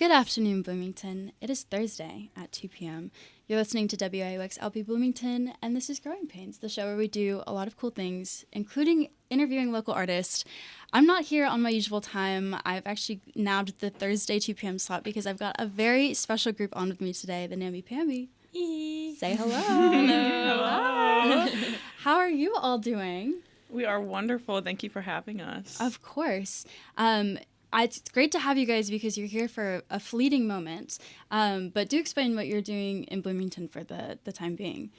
Good afternoon, Bloomington. It is Thursday at 2 p.m. You're listening to WIUX-LP Bloomington, and this is Growing Pains, the show where we do a lot of cool things, including interviewing local artists. I'm not here on my usual time. I've actually nabbed the Thursday 2 p.m. slot because I've got a very special group on with me today, the Namby Pamby. Say hello. Hello. How are you all doing? We are wonderful. Thank you for having us. Of course. It's great to have you guys because you're here for a fleeting moment. But do explain what you're doing in Bloomington for the time being.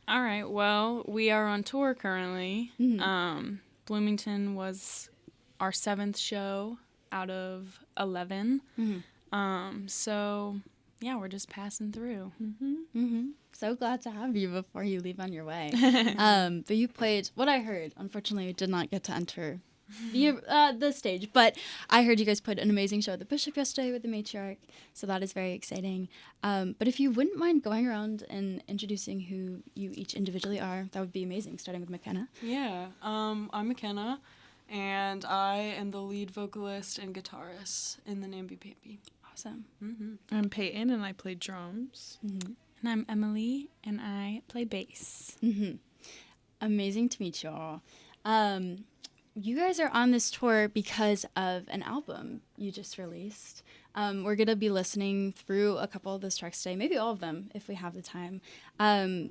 All right. Well, we are on tour currently. Mm-hmm. Bloomington was our 7th show out of 11. Mm-hmm. So, yeah, we're just passing through. Mm-hmm. Mm-hmm. So glad to have you before you leave on your way. But you played, what I heard, unfortunately, I did not get to enter the stage, but I heard you guys played an amazing show at the Bishop yesterday with the Matriarch, so that is very exciting. But if you wouldn't mind going around and introducing who you each individually are, that would be amazing, starting with McKenna. Yeah, I'm McKenna, and I am the lead vocalist and guitarist in the Namby Pamby. Awesome. Mm-hmm. I'm Peyton, and I play drums. Mm-hmm. And I'm Emily, and I play bass. Mm-hmm. Amazing to meet you all. You guys are on this tour because of an album you just released. We're going to be listening through a couple of those tracks today, maybe all of them if we have the time. I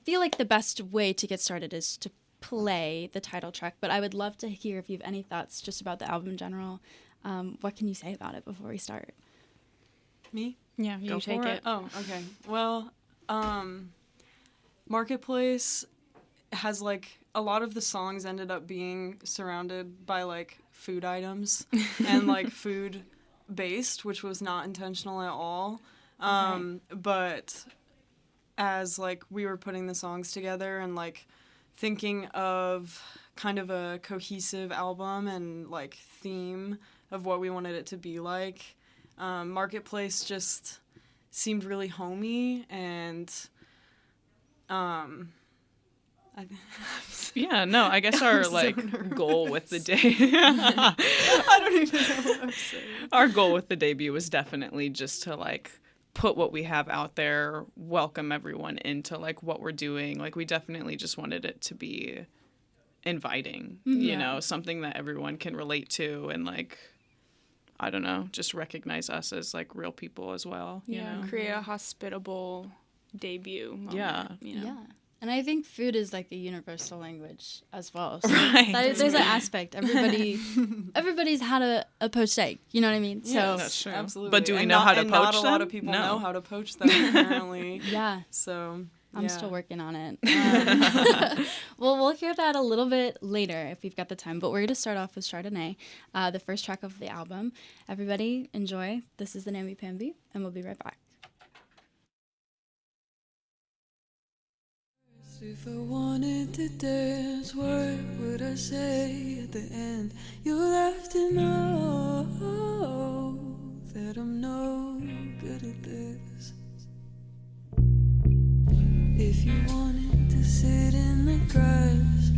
feel like the best way to get started is to play the title track, but I would love to hear if you have any thoughts just about the album in general. What can you say about it before we start? Me? Yeah, you Go take for it. Oh, okay. Well, Marketplace has, like, a lot of the songs ended up being surrounded by, like, food items and, like, food-based, which was not intentional at all. But as, like, we were putting the songs together and, like, thinking of kind of a cohesive album and, like, theme of what we wanted it to be like, Marketplace just seemed really homey and Yeah, no, I guess our goal with the day I don't even know what I'm saying. our goal with the debut was definitely just to like put what we have out there, welcome everyone into like what we're doing. Like we definitely just wanted it to be inviting, you know, something that everyone can relate to and like I don't know, just recognize us as like real people as well. You know? Create a hospitable debut moment. Yeah. You know? Yeah. And I think food is like a universal language as well. So Right. there's an aspect. Everybody's had a poached egg. You know what I mean? Yeah, So That's true. absolutely. But do we And know how to and poach not a lot them? of people No. know how to poach them, apparently. yeah, So, I'm yeah. still working on it. Well, we'll hear that a little bit later if we've got the time. But we're going to start off with Chardonnay, the first track of the album. Everybody enjoy. This is the Namby Pamby, and we'll be right back. If I wanted to dance, what would I say at the end? You'll have to know that I'm no good at this. If you wanted to sit in the grass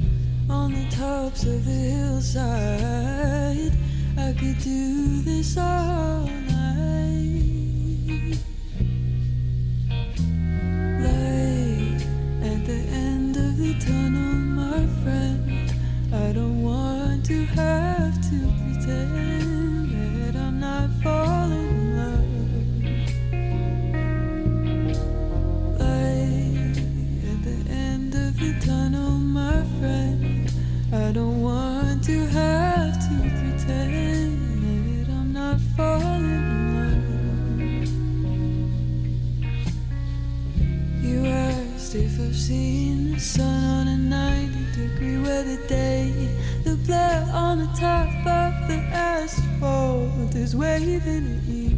on the tops of the hillside, I could do this all night. Light at the end of the tunnel, my friend. I don't want to have to pretend that I'm not falling in love. Light at the end of the tunnel, my friend. I don't want to have to pretend that I'm not falling in love. You asked if I've seen the sun on a 90-degree weather day. The glare on the top of the asphalt is waving at you.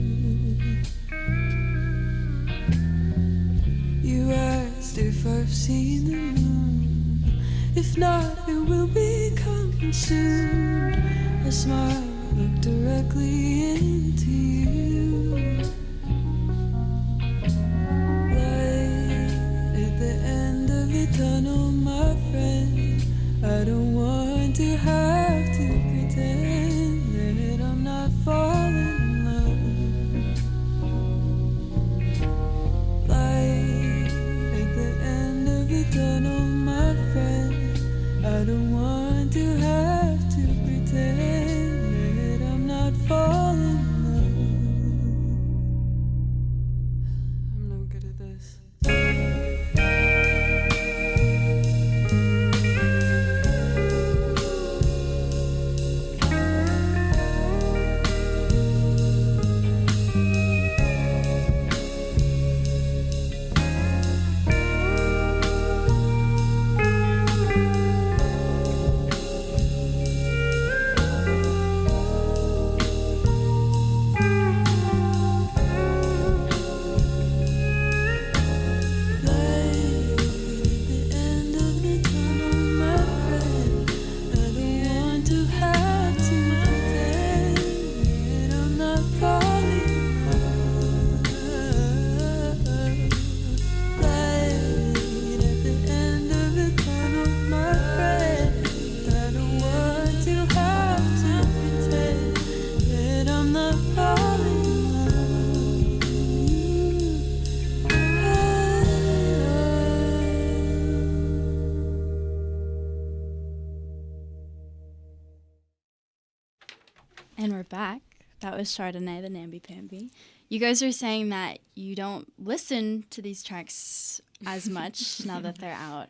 You asked if I've seen the moon. If not, it will be coming soon. I smile, look directly into you. Light at the end of the tunnel, my friend. I don't want to have to pretend that I'm not falling in love. And we're back. That was Chardonnay, the Namby Pamby. You guys are saying that you don't listen to these tracks as much now that they're out.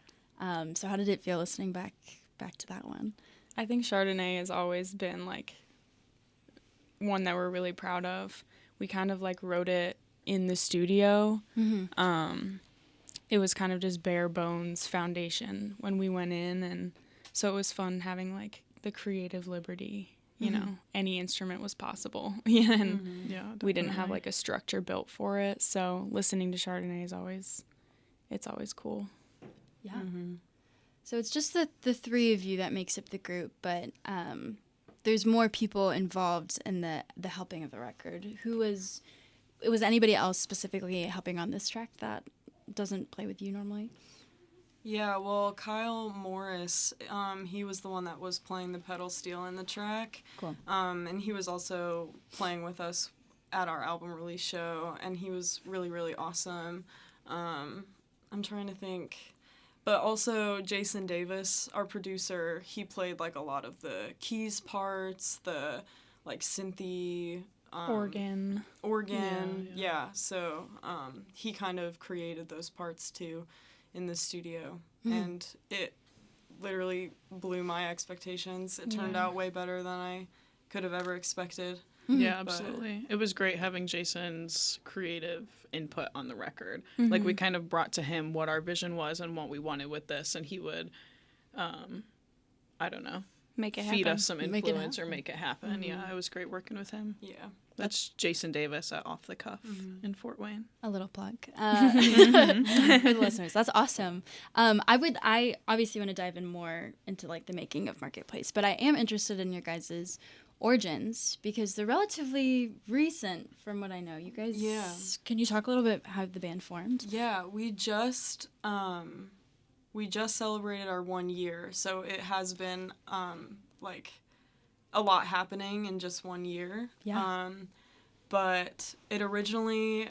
So how did it feel listening back to that one? I think Chardonnay has always been like one that we're really proud of. We kind of like wrote it in the studio. It was kind of just bare bones foundation when we went in, and so it was fun having like the creative liberty. You know, any instrument was possible. Yeah, and Yeah, we didn't have definitely. like a structure built for it. So listening to Chardonnay is always cool. Yeah. So it's just the three of you that makes up the group, but there's more people involved in the helping of the record. Was anybody else specifically helping on this track that doesn't play with you normally? Yeah, well, Kyle Morris, he was the one that was playing the pedal steel in the track. Cool. And he was also playing with us at our album release show, and he was really, really awesome. I'm trying to think. But also Jason Davis, our producer, he played like a lot of the keys parts, the like synthy Organ. Yeah. So he kind of created those parts too in the studio, and it literally blew my expectations. It turned out way better than I could have ever expected. Yeah, absolutely. It was great having Jason's creative input on the record. Like, we kind of brought to him what our vision was and what we wanted with this, and he would, I don't know, Make it feed happen. us some Make it influence or happen. make it happen. Yeah, it was great working with him. Yeah. That's Jason Davis at Off the Cuff in Fort Wayne. A little plug for the listeners. That's awesome. I obviously want to dive in more into like the making of Marketplace, but I am interested in your guys' origins because they're relatively recent from what I know. You guys, Yeah. Can you talk a little bit how the band formed? Yeah, we just celebrated our 1 year, so it has been like a lot happening in just 1 year. Yeah. But it originally,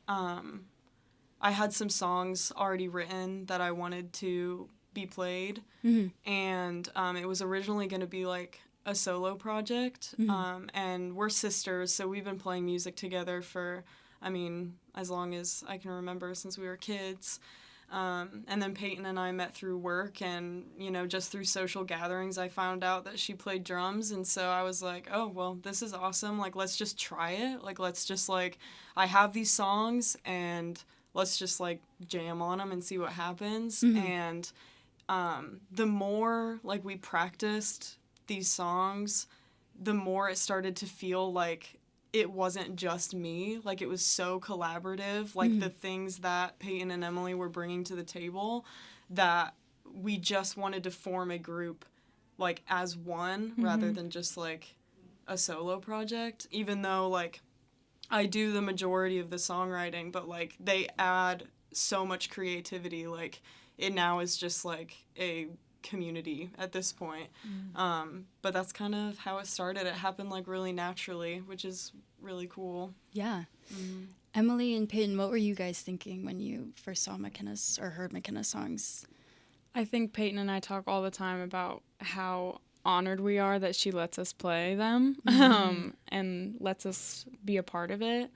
I had some songs already written that I wanted to be played, and it was originally going to be like a solo project, and we're sisters, so we've been playing music together for, as long as I can remember, since we were kids. And then Peyton and I met through work, and, just through social gatherings, I found out that she played drums, and so I was like, oh, well, this is awesome, like, let's just try it, like, let's just, like, I have these songs, and let's just, like, jam on them and see what happens, and the more, like, we practiced these songs, the more it started to feel like it wasn't just me, like it was so collaborative, like the things that Peyton and Emily were bringing to the table, that we just wanted to form a group like as one rather than just like a solo project, even though like I do the majority of the songwriting, but like they add so much creativity, like it now is just like a community at this point. But that's kind of how it started. It happened like really naturally, which is really cool. Yeah. Emily and Peyton, what were you guys thinking when you first saw McKenna's or heard McKenna's songs? I think Peyton and I talk all the time about how honored we are that she lets us play them and lets us be a part of it.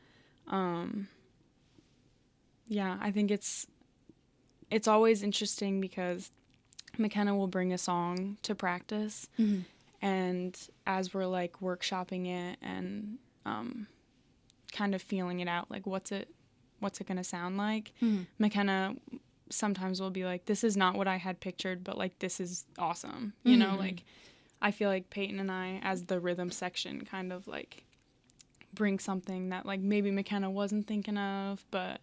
Yeah, I think it's always interesting because McKenna will bring a song to practice, and as we're like workshopping it and kind of feeling it out, like what's it gonna sound like, McKenna sometimes will be like, this is not what I had pictured, but like this is awesome, you know. Like I feel like Peyton and I, as the rhythm section, kind of like bring something that like maybe McKenna wasn't thinking of, but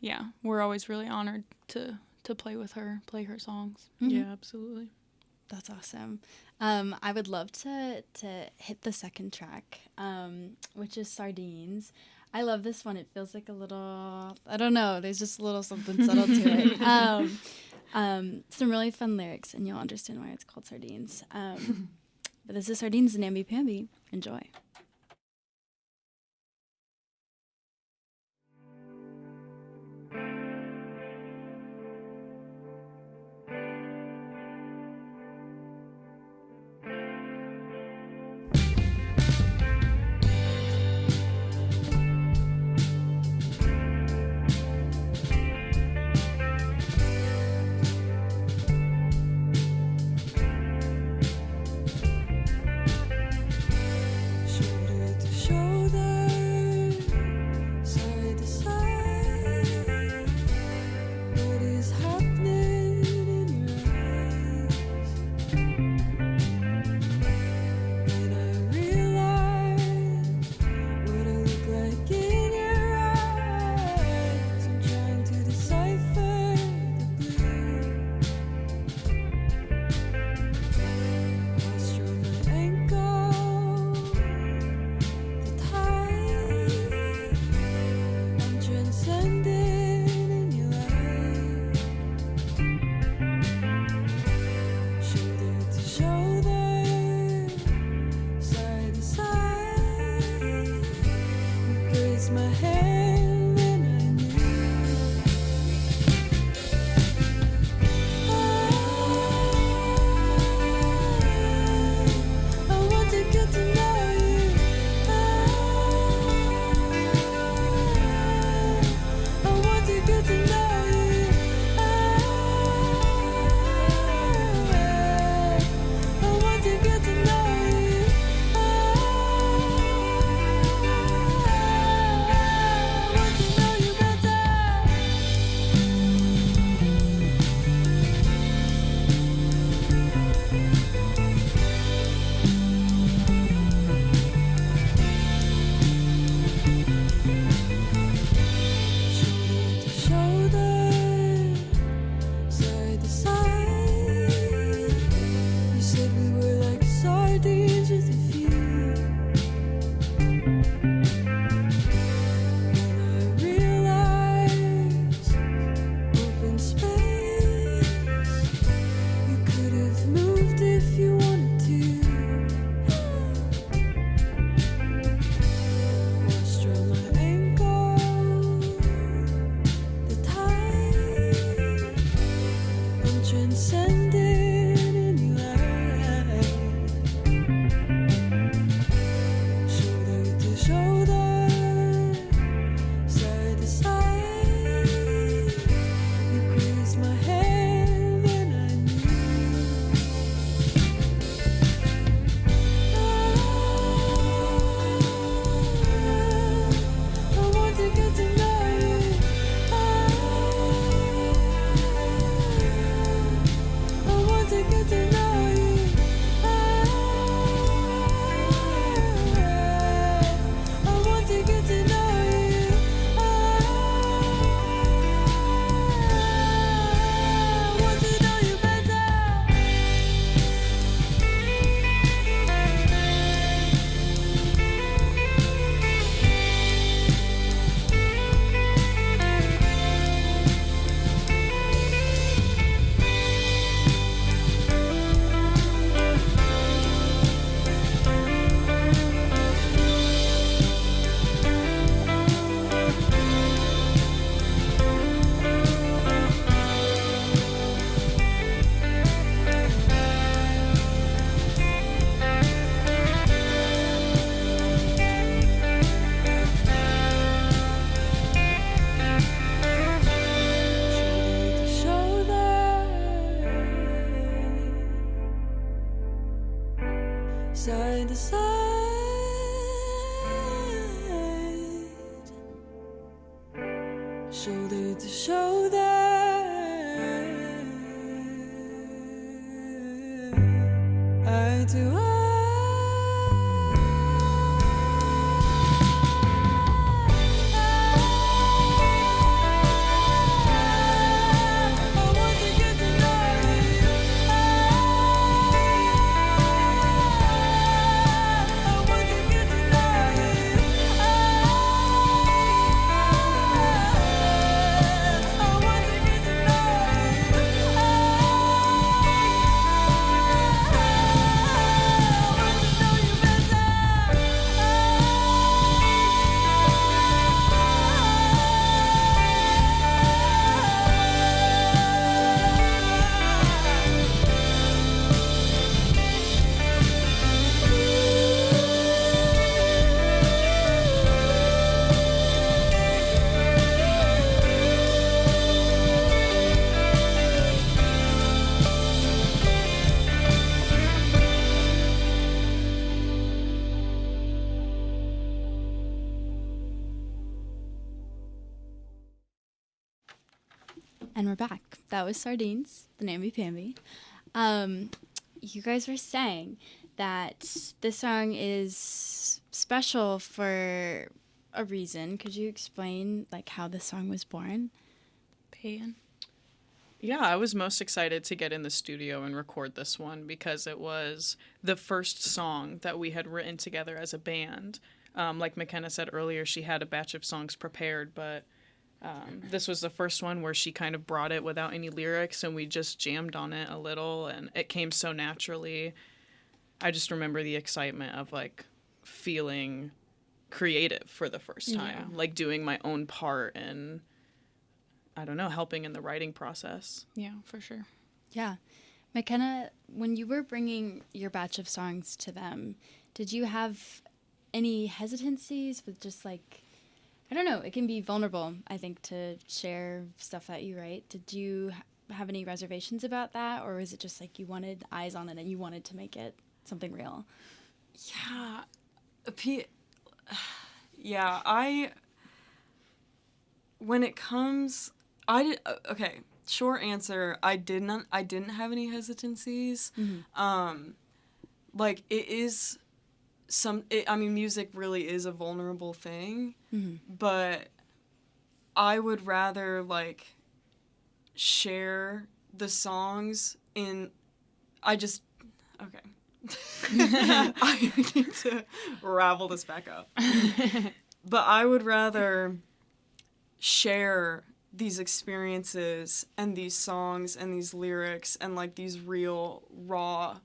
yeah, we're always really honored to play with her, play her songs. Yeah, absolutely. That's awesome. I would love to hit the second track, which is Sardines. I love this one. It feels like a little, I don't know, there's just a little something subtle to it. Some really fun lyrics, and you'll understand why it's called Sardines. But this is Sardines and Namby Pamby. Enjoy. raised my hand and I knew I want to get to know you. I want to get to know you. I want to get to know you. I want to know you better. Shoulder to shoulder, side to side. You said we were like sardines with a few. When I realized open space, you could have moved if you wanted to. Washed around my ankle, the tide. I'm transcended any light. Shoulder to shoulder, side to side. You grazed my hand and I knew I want to get to know you. I want to get to know you. I want to get to know you. I want to know you better. Shoulder to shoulder, side to side. Shoulder to shoulder, eye to eye. I want to get to know you. I want to get to know you. I want to get to know you. And we're back. That was Sardines, the Namby Pamby. You guys were saying that this song is special for a reason. Could you explain like how this song was born? Peyton. Yeah, I was most excited to get in the studio and record this one because it was the first song that we had written together as a band. Like McKenna said earlier, she had a batch of songs prepared, but this was the first one where she kind of brought it without any lyrics, and we just jammed on it a little, and it came so naturally. I just remember the excitement of like feeling creative for the first time, Yeah. like doing my own part and I don't know, helping in the writing process. Yeah, for sure. Yeah. McKenna, when you were bringing your batch of songs to them, did you have any hesitancies with just like, I don't know, it can be vulnerable, I think, to share stuff that you write. Did you have any reservations about that? Or was it just like you wanted eyes on it and you wanted to make it something real? Yeah. Yeah, when it comes, okay, short answer, I didn't have any hesitancies. Like, it is I mean, music really is a vulnerable thing, but I would rather, like, share the songs okay. I need to ravel this back up. But I would rather share these experiences and these songs and these lyrics and, like, these real, raw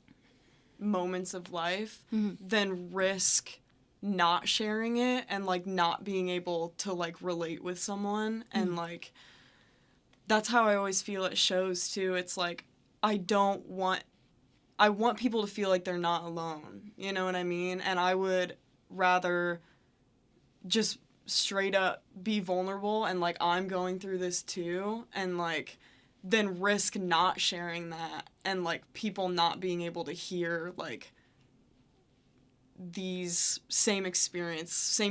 moments of life than risk not sharing it and, like, not being able to, like, relate with someone. And, like, that's how I always feel at shows, too. It's, like, I want people to feel like they're not alone. You know what I mean? And I would rather just straight up be vulnerable and, like, I'm going through this too, and, like, then risk not sharing that and, like, people not being able to hear, like, these same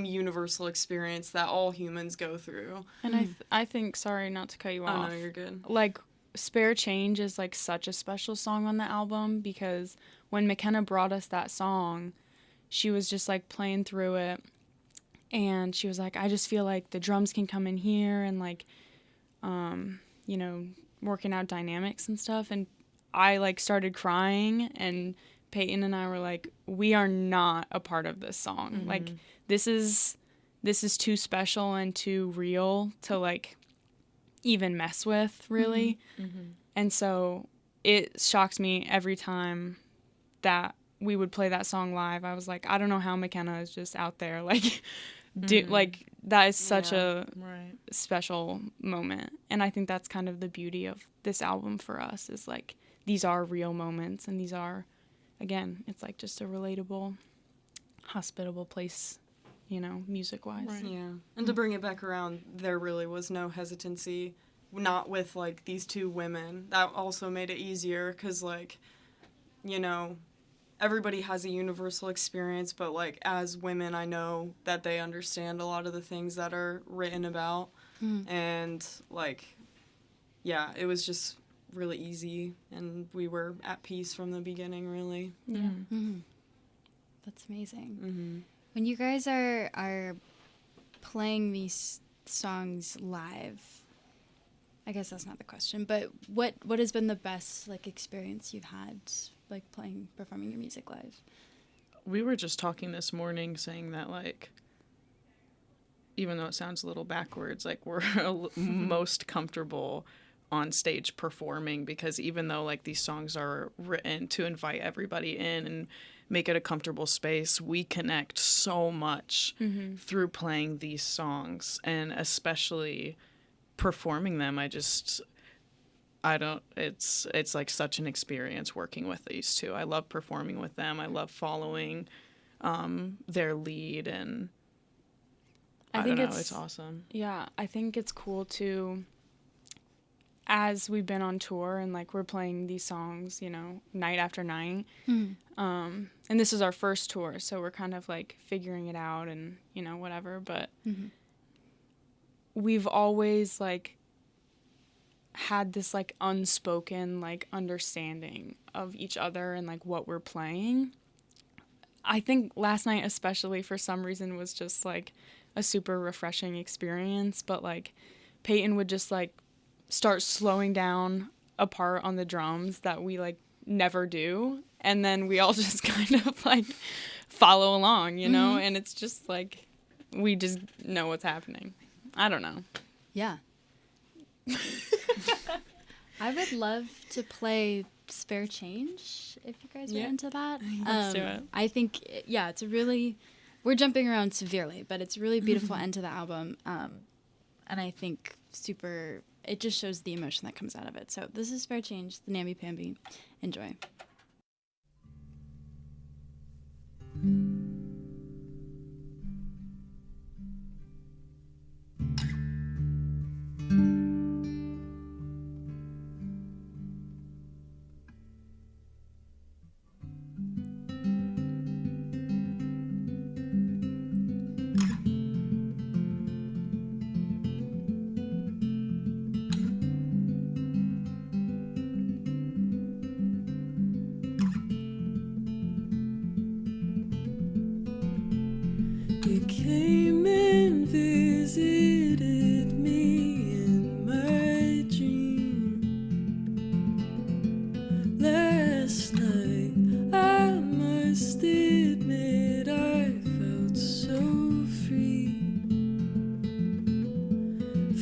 universal experience that all humans go through. And I think, sorry, not to cut you off. Oh, no, you're good. Like, Spare Change is, like, such a special song on the album because when McKenna brought us that song, she was just, like, playing through it, and she was like, I just feel like the drums can come in here and, like, you know, working out dynamics and stuff, and I, like, started crying, and Peyton and I were like, we are not a part of this song. Like, this is too special and too real to, like, even mess with, really. And so it shocks me every time that we would play that song live. I was like, I don't know how McKenna is just out there, like, like, that is such a special moment. And I think that's kind of the beauty of this album for us, is, like, these are real moments, and these are, again, it's, like, just a relatable, hospitable place, you know, music-wise. Right. Yeah. And to bring it back around, there really was no hesitancy, not with, like, these two women. That also made it easier because, like, you know, everybody has a universal experience, but, like, as women, I know that they understand a lot of the things that are written about. And, like, yeah, it was just really easy, and we were at peace from the beginning, really. Yeah. That's amazing. When you guys are playing these songs live, I guess that's not the question, but what has been the best, like, experience you've had, like, performing your music live? We were just talking this morning saying that, like, even though it sounds a little backwards, like, we're most comfortable on stage performing, because even though, like, these songs are written to invite everybody in and make it a comfortable space, we connect so much through playing these songs, and especially performing them. It's like such an experience working with these two. I love performing with them. I love following their lead, and I think it's awesome. Yeah, I think it's cool to, as we've been on tour and, like, we're playing these songs, you know, night after night. And this is our first tour, so we're kind of, like, figuring it out and, you know, whatever. But we've always, like, had this, like, unspoken, like, understanding of each other and, like, what we're playing. I think last night especially, for some reason, was just, like, a super refreshing experience. But, like, Peyton would just, like, start slowing down a part on the drums that we, like, never do, and then we all just kind of, like, follow along, you know. And it's just, like, we just know what's happening. I don't know. Yeah. I would love to play Spare Change if you guys are into that. Let's do it. I think, yeah, it's a really we're jumping around severely, but it's a really beautiful end to the album. And I think it just shows the emotion that comes out of it. So this is Fair Change, the Namby Pamby. Enjoy. You came and visited me in my dream. Last night, I must admit, I felt so free.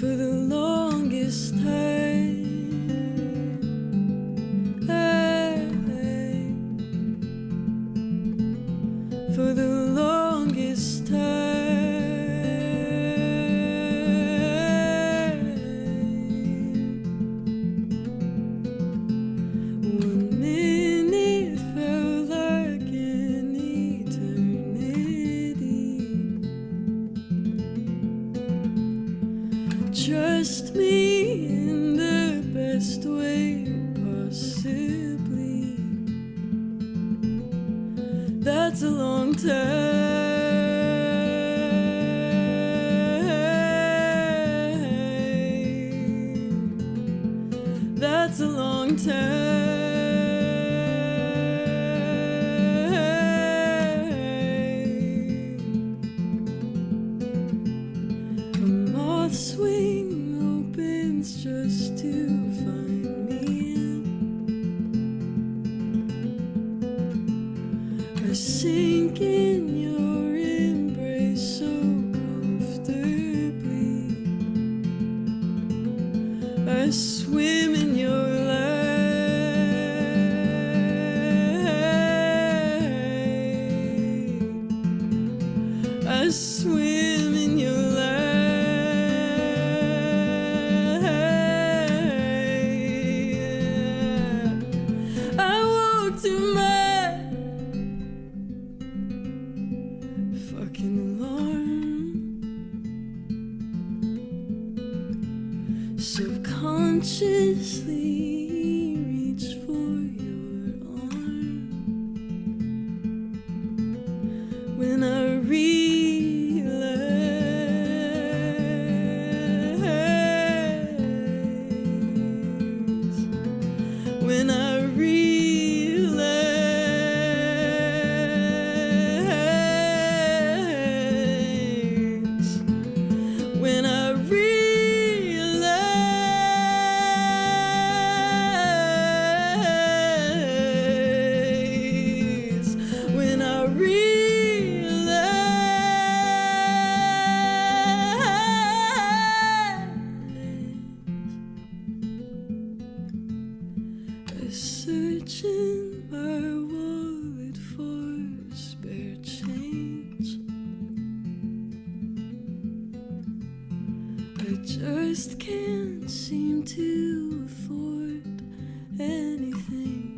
For the longest time, for the longest time. 1 minute felt like an eternity. Trust me in the best way possibly. That's a long time. That's a long time. A moth's wing opens just to find me in. I sink in your embrace so comfortably. I swim in your light. I swim in your light. I walk to my fucking alarm. Subconsciously reach for your arm. When I realize, when I realize, when I realize, when I realize, I search in my wallet for spare change. I just can't seem to afford anything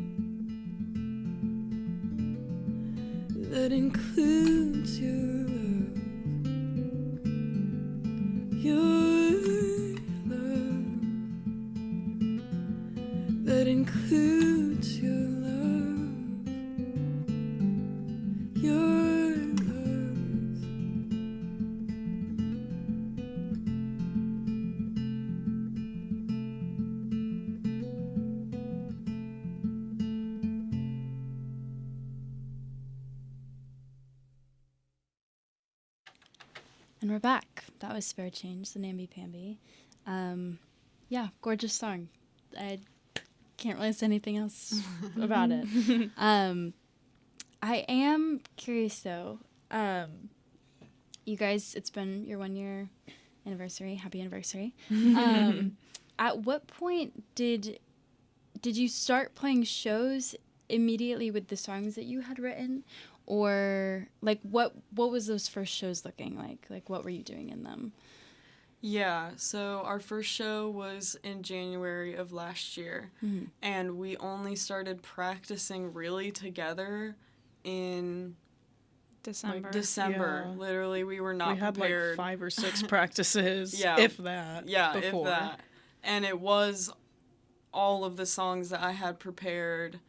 that includes your love, that includes your love, your love. And we're back. That was Fair Change, the Namby Pamby. Yeah, gorgeous song. I can't really say anything else about it. I am curious though. You guys, it's been your 1 year anniversary. Happy anniversary. At what point did you start playing shows immediately with the songs that you had written, or like what was those first shows looking like? Like what were you doing in them? Yeah, so our first show was in January of last year, and we only started practicing really together in December. December. Yeah. Literally, we were not We had prepared. like 5 or 6 practices, Yeah. if that. Yeah, before. if that. And it was all of the songs that I had prepared.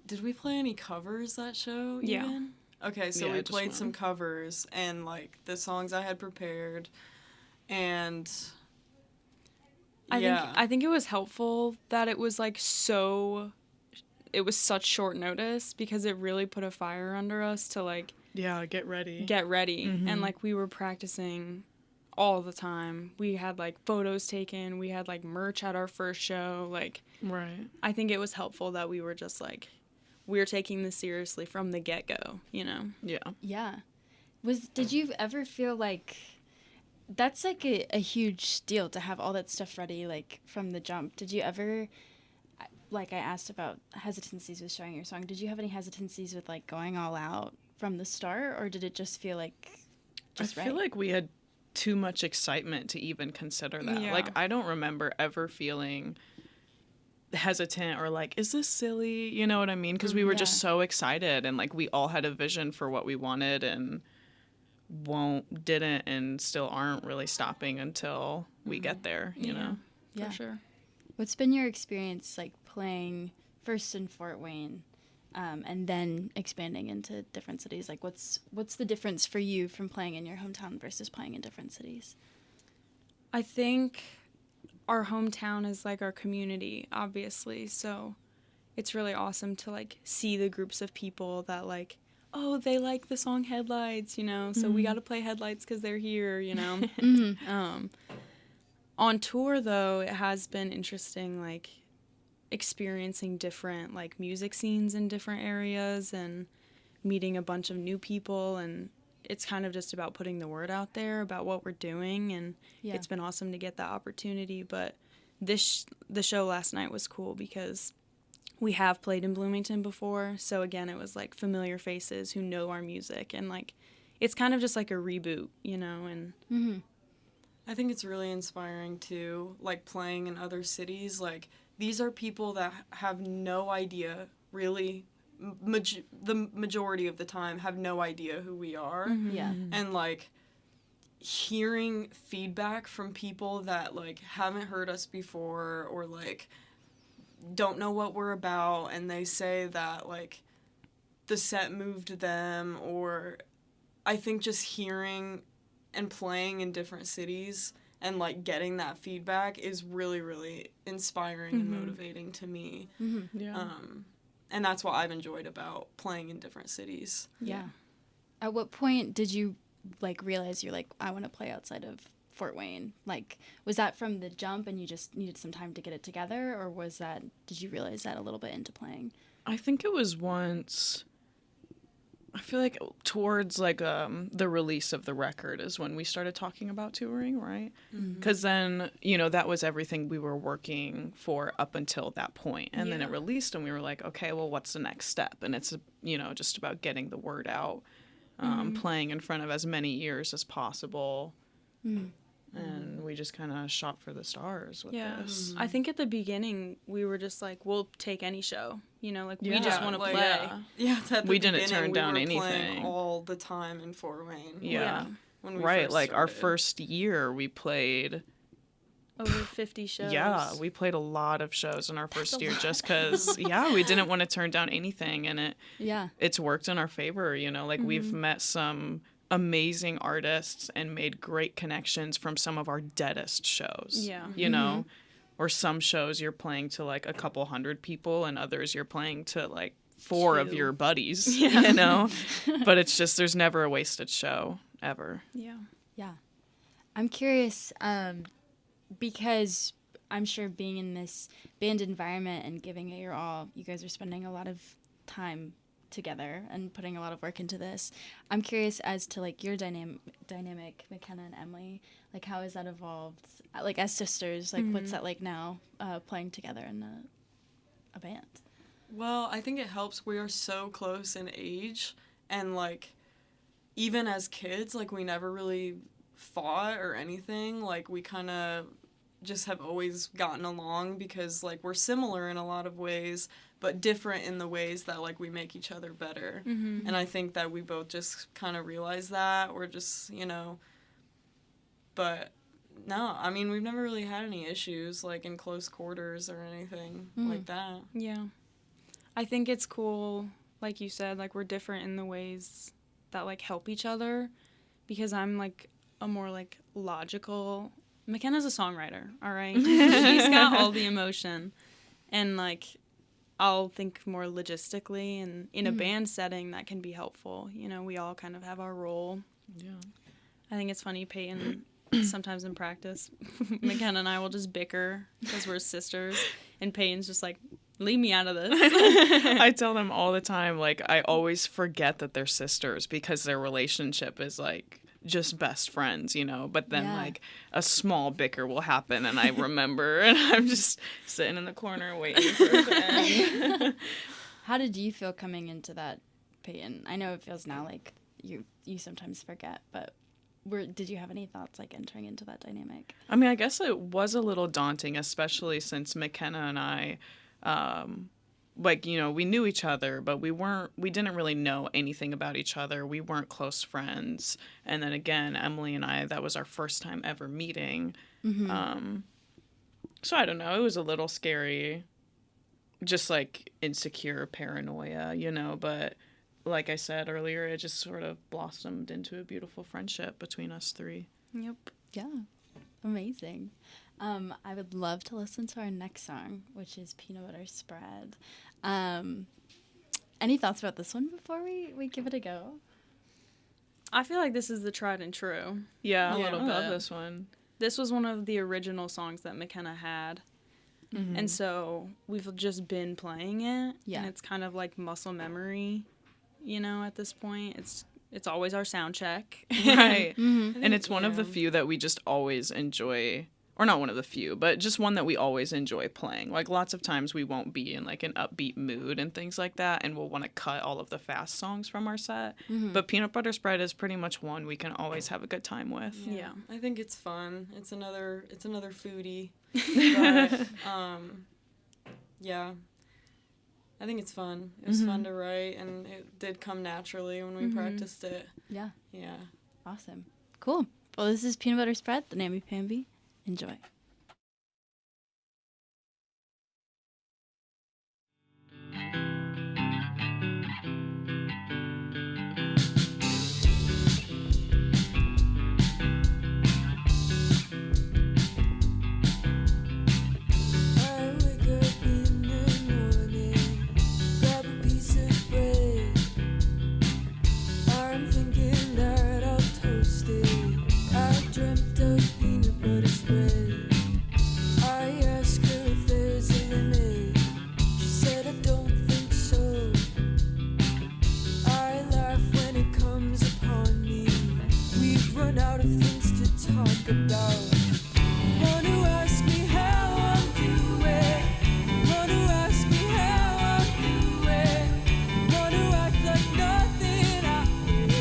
Did we play any covers that show Yeah. even? Okay, so Yeah, we just played some one. covers and like the songs I had prepared, and I think it was helpful that it was like it was such short notice, because it really put a fire under us to like Yeah, get ready. get ready. And like we were practicing all the time. We had like photos taken, we had like merch at our first show. Like Right. I think it was helpful that we were just like, we're taking this seriously from the get-go, you know? Yeah. Yeah. Did you ever feel like that's like a huge deal to have all that stuff ready like from the jump? Did you ever, like I asked about hesitancies with showing your song, did you have any hesitancies with like going all out from the start, or did it just feel like just I feel right? like we had too much excitement to even consider that. Yeah. Like, I don't remember ever feeling hesitant or like, is this silly? You know what I mean? Because we were just Yeah. so excited, and like we all had a vision for what we wanted, and didn't and still aren't really stopping until we get there, you know? Yeah. For sure. What's been your experience like playing first in Fort Wayne, and then expanding into different cities? Like what's the difference for you from playing in your hometown versus playing in different cities? I think our hometown is like our community, obviously. So it's really awesome to like see the groups of people that like, oh, they like the song Headlights, you know, so we got to play Headlights because they're here, you know. On tour, though, it has been interesting, like experiencing different like music scenes in different areas and meeting a bunch of new people, and it's kind of just about putting the word out there about what we're doing, and Yeah. it's been awesome to get that opportunity. But the show last night was cool because we have played in Bloomington before, so again it was like familiar faces who know our music, and like it's kind of just like a reboot, you know. And I think it's really inspiring too, like playing in other cities. Like these are people that have no idea, really, the majority of the time have no idea who we are. Yeah. And like hearing feedback from people that like haven't heard us before or like don't know what we're about, and they say that like the set moved them, or I think just hearing and playing in different cities and like getting that feedback is really, really inspiring and motivating to me. Yeah. And that's what I've enjoyed about playing in different cities. Yeah. At what point did you like realize you're like, I want to play outside of Fort Wayne? Like, was that from the jump and you just needed some time to get it together, or did you realize that a little bit into playing? I think it was once, I feel like towards like the release of the record is when we started talking about touring, right? Because then, you know, that was everything we were working for up until that point. And then it released and we were like, okay, well, what's the next step? And it's, you know, just about getting the word out, playing in front of as many ears as possible. And we just kind of shot for the stars with this. I think at the beginning we were just like, we'll take any show, you know, like we Yeah, just want to like, play. Yeah, at the We didn't beginning, turn down we were anything. playing all the time in Fort Wayne. Yeah. When we Right, first like our started. first year we played, Over 50 shows. yeah, we played a lot of shows in our first year just because, yeah, we didn't want to turn down anything, and Yeah. it's worked in our favor, you know, like we've met some amazing artists and made great connections from some of our deadest shows. Yeah. You know, or some shows you're playing to like a couple hundred people and others you're playing to like 4 of 2. your buddies, you know, but it's just, there's never a wasted show ever. Yeah. Yeah. I'm curious, because I'm sure being in this band environment and giving it your all, you guys are spending a lot of time together and putting a lot of work into this. I'm curious as to like your dynamic, McKenna and Emily, like how has that evolved? Like as sisters, like what's that like now, playing together in a band? Well, I think it helps. We are so close in age, And like even as kids, like we never really fought or anything. Like we kind of just have always gotten along because like we're similar in a lot of ways, but different in the ways that like we make each other better. Mm-hmm. And I think that we both just kind of realize that. We're just, you know, but no, I mean, we've never really had any issues like in close quarters or anything like that. Yeah. I think it's cool, like you said, like we're different in the ways that like help each other, because I'm like a more like logical. McKenna's a songwriter, all right? She's got all the emotion, and like I'll think more logistically, and in a band setting that can be helpful. You know, we all kind of have our role. Yeah. I think it's funny, Peyton, sometimes in practice, McKenna and I will just bicker because we're sisters, and Peyton's just like, leave me out of this. I tell them all the time, like, I always forget that they're sisters because their relationship is, like, just best friends, you know? But then, like, a small bicker will happen, and I remember, and I'm just sitting in the corner waiting for it to end. How did you feel coming into that, Peyton? I know it feels now like you sometimes forget, but did you have any thoughts, like, entering into that dynamic? I mean, I guess it was a little daunting, especially since McKenna and I... like, you know, we knew each other, but we didn't really know anything about each other. We weren't close friends. And then again, Emily and I, that was our first time ever meeting. So I don't know, it was a little scary, just like insecure paranoia, you know, but like I said earlier, it just sort of blossomed into a beautiful friendship between us three. Yep. Yeah. Amazing. I would love to listen to our next song, which is Peanut Butter Spread. Any thoughts about this one before we give it a go? I feel like this is the tried and true. Yeah, A little I love bit. this one. This was one of the original songs that McKenna had. And so we've just been playing it. Yeah. And it's kind of like muscle memory, you know, at this point. It's always our sound check. Right. And it's one of the yeah. few that we just always enjoy, or not one of the few, but just one that we always enjoy playing. Like lots of times we won't be in like an upbeat mood and things like that, and we'll want to cut all of the fast songs from our set. But Peanut Butter Spread is pretty much one we can always have a good time with. Yeah. I think it's fun. It's another foodie. But yeah. I think it's fun. It was fun to write, and it did come naturally when we practiced it. Yeah. Yeah. Awesome. Cool. Well, this is Peanut Butter Spread, the Namby Pamby. Enjoy. I wake up in the morning, grab a piece of bread. I'm thinking that I'll toast it. I dreamt of peanut butter spread. I asked her if there's a limit. She said I don't think so. I laugh when it comes upon me. We've run out of things to talk about. Wanna ask me how I'm doing? Wanna ask me how I'm doing? Wanna act like nothing happened?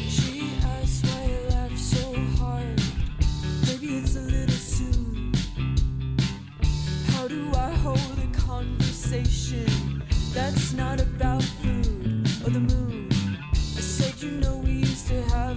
She asks why I laugh so hard. Maybe it's a little soon. How do I hold a conversation that's not about food or the moon? I said, you know, we used to have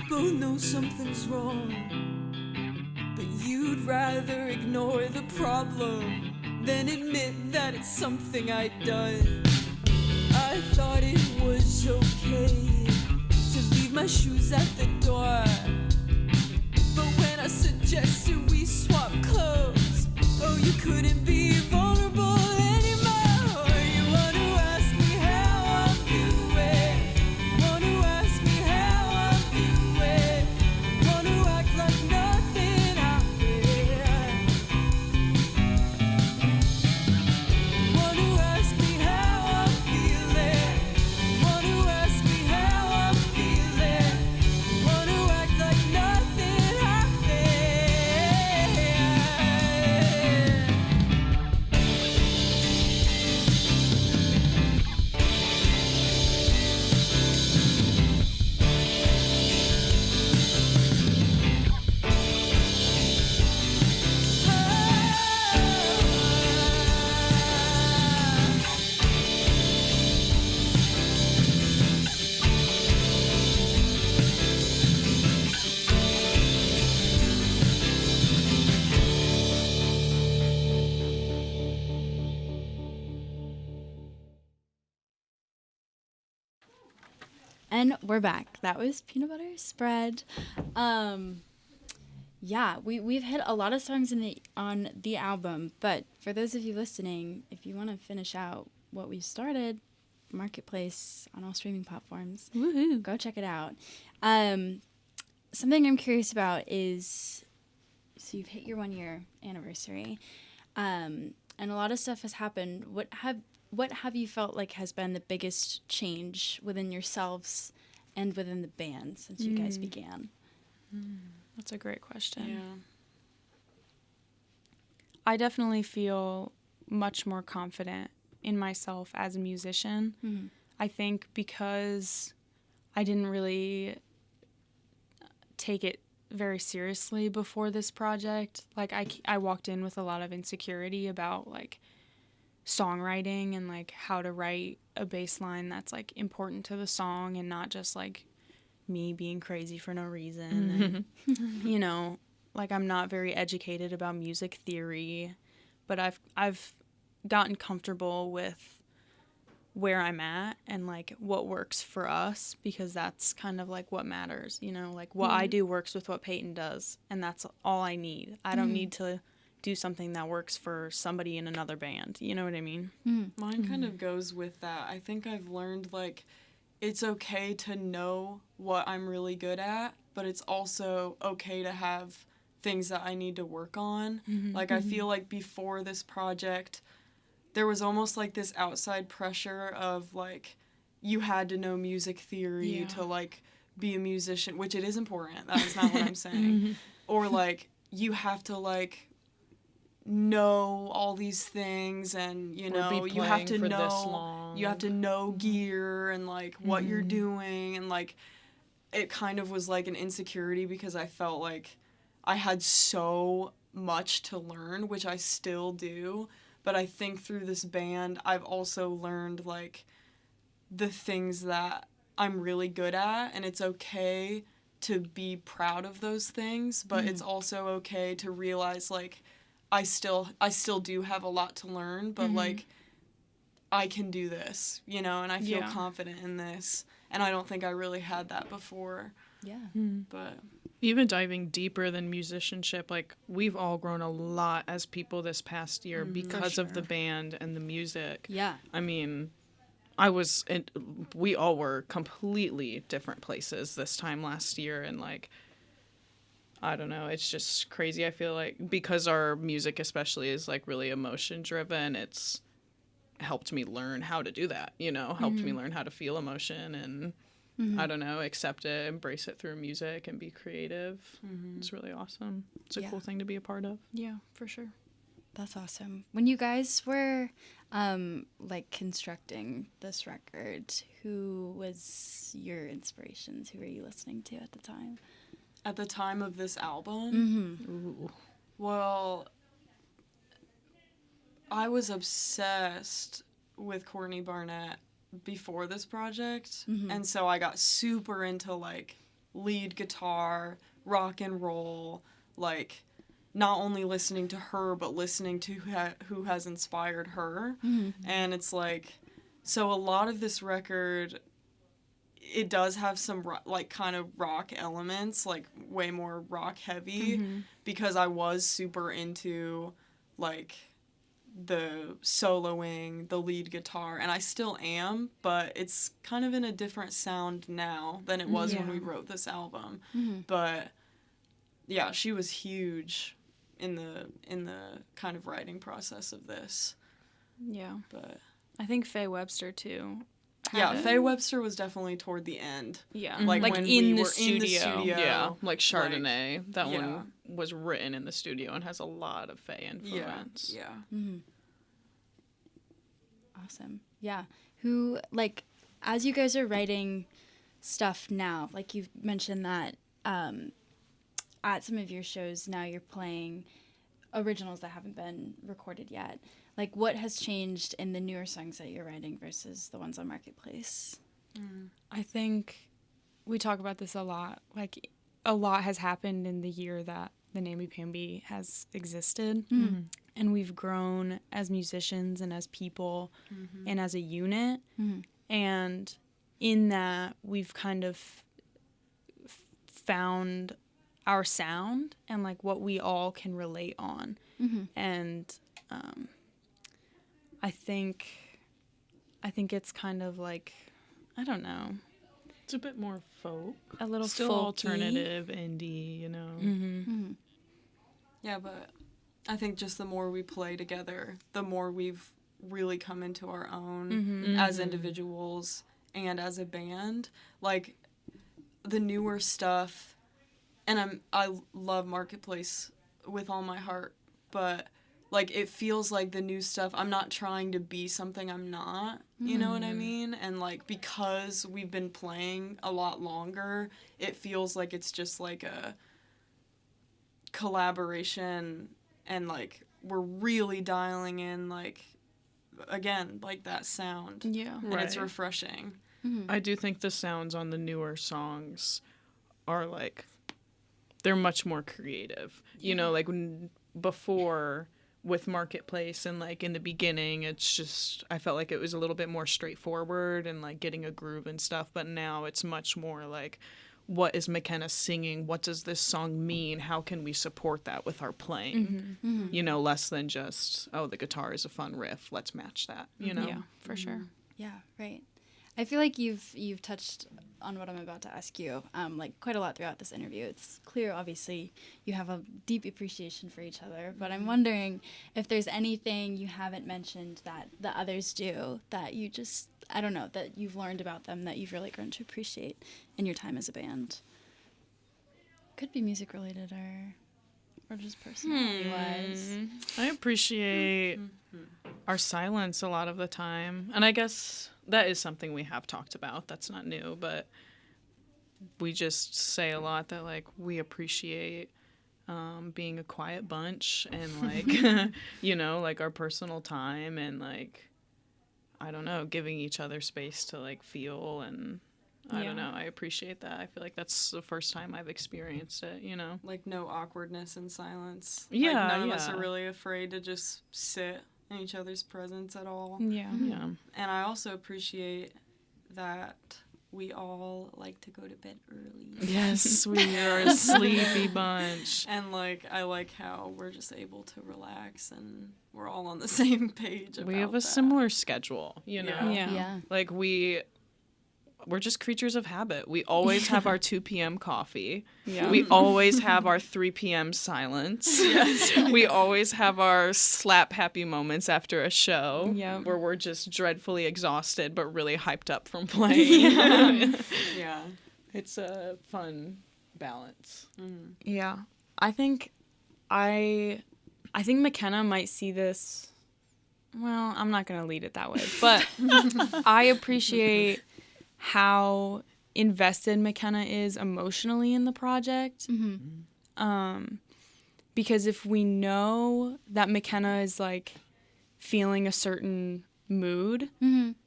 both know something's wrong, but you'd rather ignore the problem than admit that it's something I'd done. I thought it was okay to leave my shoes at the door, but when I suggested we swap clothes, oh, you couldn't be vulnerable anymore. You want to ask me how I'm doing, want to ask me how I'm doing, want to act like nothing happened, want to ask me how I'm feeling, want to ask me how I'm feeling, want to act like nothing happened. And we're back. That was Peanut Butter Spread. Yeah, we've hit a lot of songs on the album, but for those of you listening, if you want to finish out what we started, Marketplace on all streaming platforms, Woohoo. go check it out. Something I'm curious about is, so you've hit your 1-year anniversary, and a lot of stuff has happened. What have you felt like has been the biggest change within yourselves and within the band since you guys began? That's a great question. Yeah. I definitely feel much more confident in myself as a musician. Mm-hmm. I think because I didn't really take it very seriously before this project. Like, I walked in with a lot of insecurity about, like, songwriting and, like, how to write a bass line that's, like, important to the song and not just, like, me being crazy for no reason. And, you know, like, I'm not very educated about music theory, but I've gotten comfortable with where I'm at and, like, what works for us, because that's kind of, like, what matters, you know? Like, what I do works with what Peyton does, and that's all I need. I don't need to do something that works for somebody in another band. You know what I mean? Mine kind of goes with that. I think I've learned, like, it's okay to know what I'm really good at, but it's also okay to have things that I need to work on. Like, I feel like before this project, there was almost, like, this outside pressure of, like, you had to know music theory to, like, be a musician, which it is important. That is not what I'm saying. Or, like, you have to, like, know all these things, and, you know, you have to know gear and, like, what you're doing, and, like, it kind of was like an insecurity because I felt like I had so much to learn, which I still do, but I think through this band I've also learned, like, the things that I'm really good at, and it's okay to be proud of those things, but it's also okay to realize, like, I still do have a lot to learn, but like, I can do this, you know, and I feel confident in this, and I don't think I really had that before. Yeah. But Even diving deeper than musicianship, like, we've all grown a lot as people this past year because of the band and the music. Yeah. I mean, we all were completely different places this time last year, and, like, I don't know, it's just crazy. I feel like because our music especially is, like, really emotion driven, it's helped me learn how to do that, you know, helped me learn how to feel emotion and I don't know, accept it, embrace it through music and be creative. It's really awesome. It's a cool thing to be a part of. Yeah, for sure. That's awesome. When you guys were like constructing this record, who was your inspirations? Who were you listening to at the time? at the time of this album, Ooh. well, I was obsessed with Courtney Barnett before this project, and so I got super into, like, lead guitar, rock and roll, like not only listening to her, but listening to who has inspired her. And it's like, so a lot of this record, it does have some like kind of rock elements, like way more rock heavy, because I was super into like the soloing, the lead guitar, and I still am, but it's kind of in a different sound now than it was when we wrote this album. But yeah, she was huge in the kind of writing process of this. Yeah. But I think Faye Webster too. yeah, Faye Webster was definitely toward the end. Yeah. Like when in we the were in the studio. Yeah, like Chardonnay. That yeah. one was written in the studio and has a lot of Faye influence. Yeah. Awesome. Yeah. Who, like, as you guys are writing stuff now, like you've mentioned that at some of your shows now you're playing originals that haven't been recorded yet. Like, what has changed in the newer songs that you're writing versus the ones on Marketplace? I think we talk about this a lot. Like, a lot has happened in the year that the Namby Pamby has existed. And we've grown as musicians and as people and as a unit. And in that, we've kind of found our sound and, like, what we all can relate on. And I think it's kind of like, I don't know. It's a bit more folk. A little Still folky. alternative, indie, you know. Yeah, but I think just the more we play together, the more we've really come into our own as individuals and as a band. Like, the newer stuff, and I love Marketplace with all my heart, but like, it feels like the new stuff, I'm not trying to be something I'm not, you know what I mean? And, like, because we've been playing a lot longer, it feels like it's just, like, a collaboration, and, like, we're really dialing in, like, again, like, that sound. Yeah. And it's Right. refreshing. I do think the sounds on the newer songs are, like, they're much more creative. You know, like, before with Marketplace and, like, in the beginning, it's just, I felt like it was a little bit more straightforward and, like, getting a groove and stuff. But now it's much more like, what is McKenna singing? What does this song mean? How can we support that with our playing? You know, less than just, oh, the guitar is a fun riff. Let's match that, you know? Yeah, for sure. Yeah, right. I feel like you've touched on what I'm about to ask you, like, quite a lot throughout this interview. It's clear, obviously, you have a deep appreciation for each other, but I'm wondering if there's anything you haven't mentioned that the others do that you just, I don't know, that you've learned about them that you've really grown to appreciate in your time as a band. Could be music related or just personality wise. I appreciate our silence a lot of the time. And I guess that is something we have talked about. That's not new, but we just say a lot that, like, we appreciate being a quiet bunch and, like, you know, like, our personal time and, like, I don't know, giving each other space to, like, feel, and I don't know. I appreciate that. I feel like that's the first time I've experienced it, you know? Like, no awkwardness and silence. Yeah, Like, none of us yeah. are really afraid to just sit in each other's presence at all. Yeah. Yeah. And I also appreciate that we all like to go to bed early. Yes, we are a sleepy bunch. And, like, I like how we're just able to relax and we're all on the same page about We have a that. similar schedule, you know? Yeah. Yeah. Like, we're just creatures of habit. We always have our 2 p.m. coffee. Yeah. We always have our 3 p.m. silence. We always have our slap happy moments after a show Yep. where we're just dreadfully exhausted but really hyped up from playing. Yeah. It's a fun balance. Yeah. I think McKenna might see this. Well, I'm not going to lead it that way, but I appreciate how invested McKenna is emotionally in the project. Because if we know that McKenna is, like, feeling a certain mood,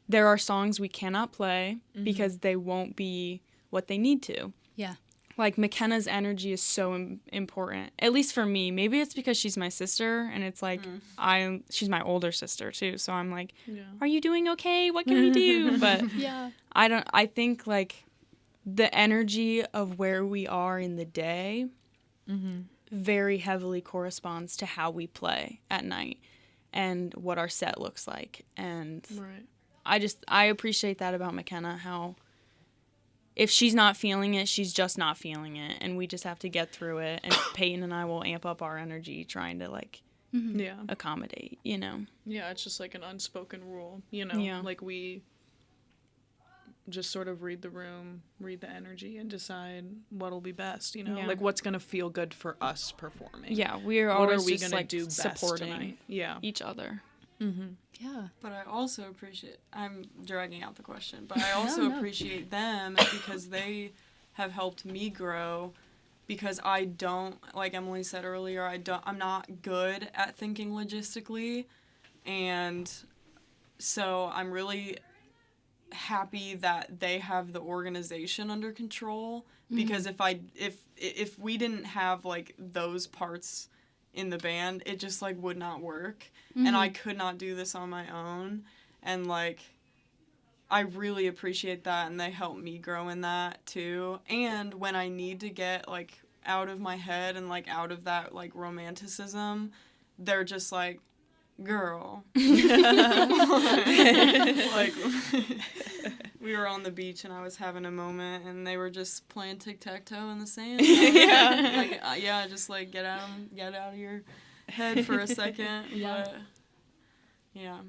there are songs we cannot play because they won't be what they need to. Yeah. like McKenna's energy is so important, at least for me. Maybe it's because she's my sister, and it's like she's my older sister too, so I'm like, are you doing okay? What can we do? But Yeah. I think like the energy of where we are in the day very heavily corresponds to how we play at night and what our set looks like. And I appreciate that about McKenna, how if she's not feeling it, she's just not feeling it, and we just have to get through it. And Peyton and I will amp up our energy trying to like accommodate, you know. Yeah, it's just like an unspoken rule, you know. Like we just sort of read the room, read the energy, and decide what'll be best, you know. Like what's gonna feel good for us performing. Yeah, we're what always are we just gonna like do best supporting tonight? Yeah. each other. Yeah. But I also appreciate, I'm dragging out the question, but I also appreciate them because they have helped me grow, because I don't, like Emily said earlier, I'm not good at thinking logistically, and so I'm really happy that they have the organization under control, because if we didn't have like those parts in the band, it just like would not work, and I could not do this on my own, and like I really appreciate that, and they help me grow in that too. And when I need to get like out of my head and like out of that like romanticism, they're just like, girl, come on. Like we were on the beach and I was having a moment, and they were just playing tic-tac-toe in the sand. Just like get out of your head for a second. But yeah.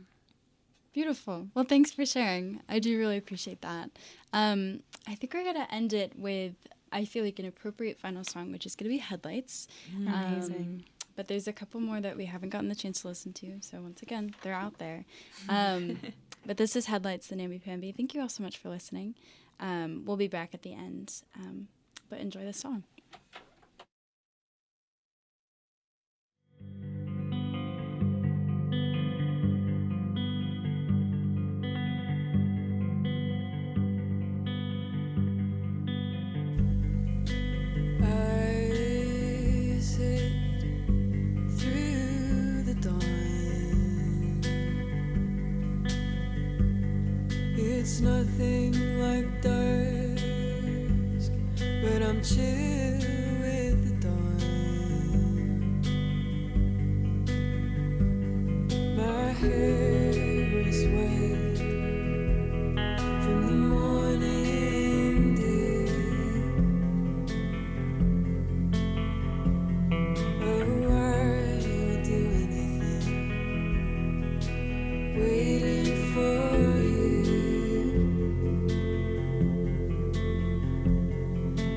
Beautiful. Well, thanks for sharing. I do really appreciate that. I think we're gonna end it with, I feel like, an appropriate final song, which is gonna be Headlights. Amazing. But there's a couple more that we haven't gotten the chance to listen to, so once again, they're out there. But this is Headlights, the Namby Pamby. Thank you all so much for listening. We'll be back at the end, but enjoy the song. I sit through the dawn. It's nothing like dusk, but I'm chill with the dawn. My hair is wet from the morning dew. Oh, I would do anything, waiting for you.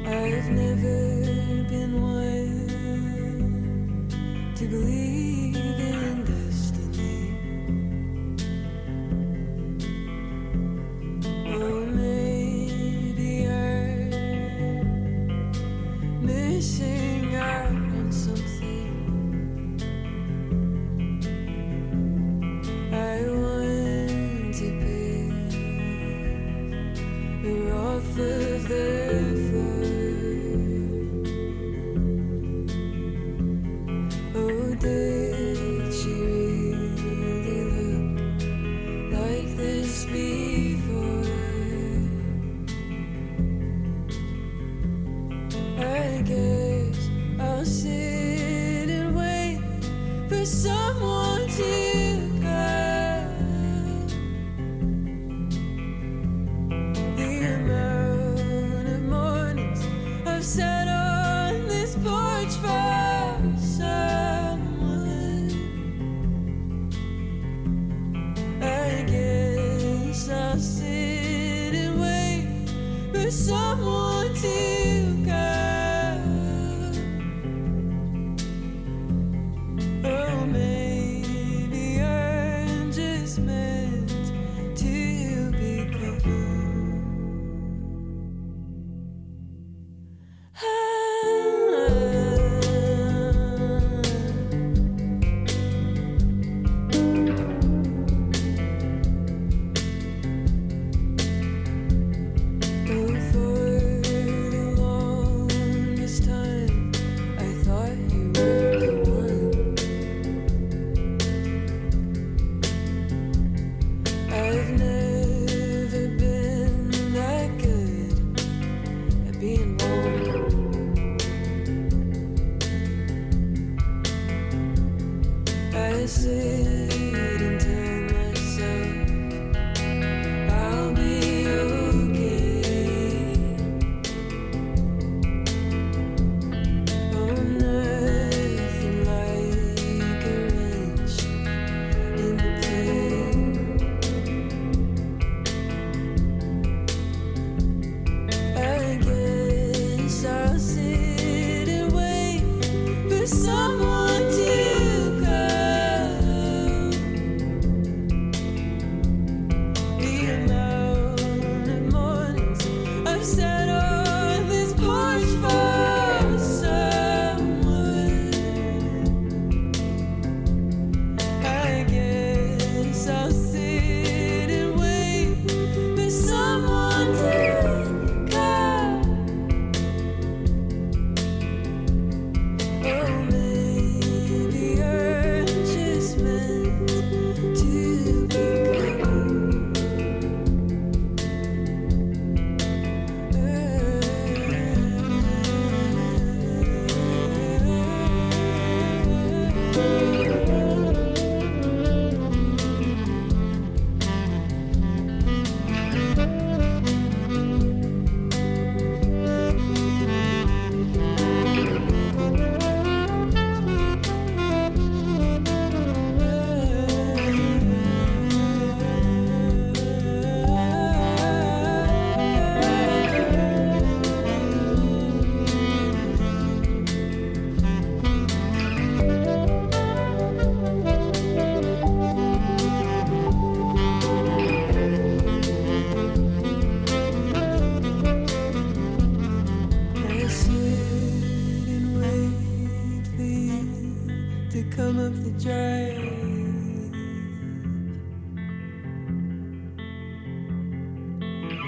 I've never been one to believe in destiny. Oh, maybe I'm missing out on something. I want to pick her off of the floor. Oh, did she really look like this before? I guess I'll sit and wait for someone to come. The amount of mornings I've sat on this porch for someone, I guess I'll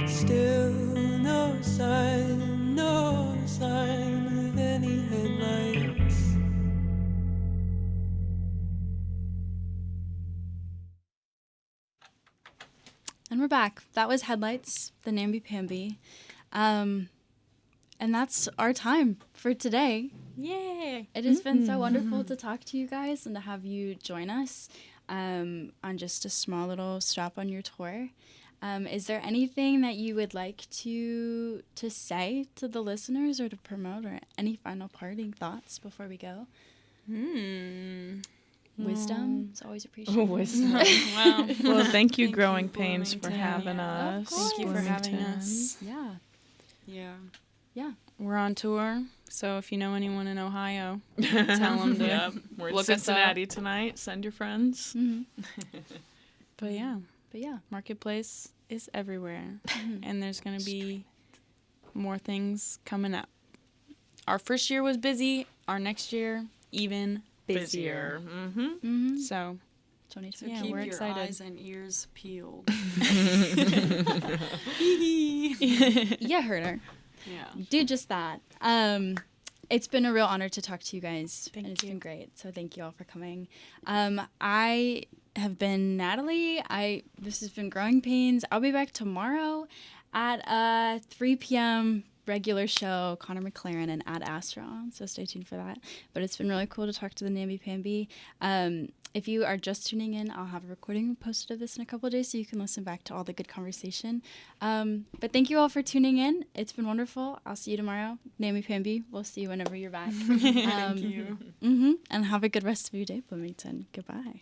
Still no sign of any headlights. And we're back. That was Headlights, the Namby Pamby. And that's our time for today. Yay! It has been so wonderful to talk to you guys and to have you join us on just a small little stop on your tour. Is there anything that you would like to say to the listeners or to promote, or any final parting thoughts before we go? Wisdom is always appreciated. Wisdom. Wow. Well, thank you, Thank Growing you, Pains, for Bloomington. having Yeah. us. Thank you for having Bloomington. us. Yeah. Yeah. We're on tour, so if you know anyone in Ohio, tell them to Yep. We're in look us up. Cincinnati tonight. Send your friends. Hmm. But yeah, But yeah. Marketplace is everywhere, and there's going to be more things coming up. Our first year was busy. Our next year, even busier. Mm-hmm. Mm-hmm. So, 2020. So Yeah, keep we're your excited. eyes and ears peeled. You heard her. Yeah. Do just that. It's been a real honor to talk to you guys. Thank and it's you. been great. So thank you all for coming. I have been Natalie. This has been Growing Pains. I'll be back tomorrow at 3 p.m. regular show, Connor McLaren and Ad Astra. So stay tuned for that. But it's been really cool to talk to the Namby Pamby. If you are just tuning in, I'll have a recording posted of this in a couple of days so you can listen back to all the good conversation. But thank you all for tuning in. It's been wonderful. I'll see you tomorrow. Namby Pamby, we'll see you whenever you're back. Thank you. And have a good rest of your day, Bloomington. Goodbye.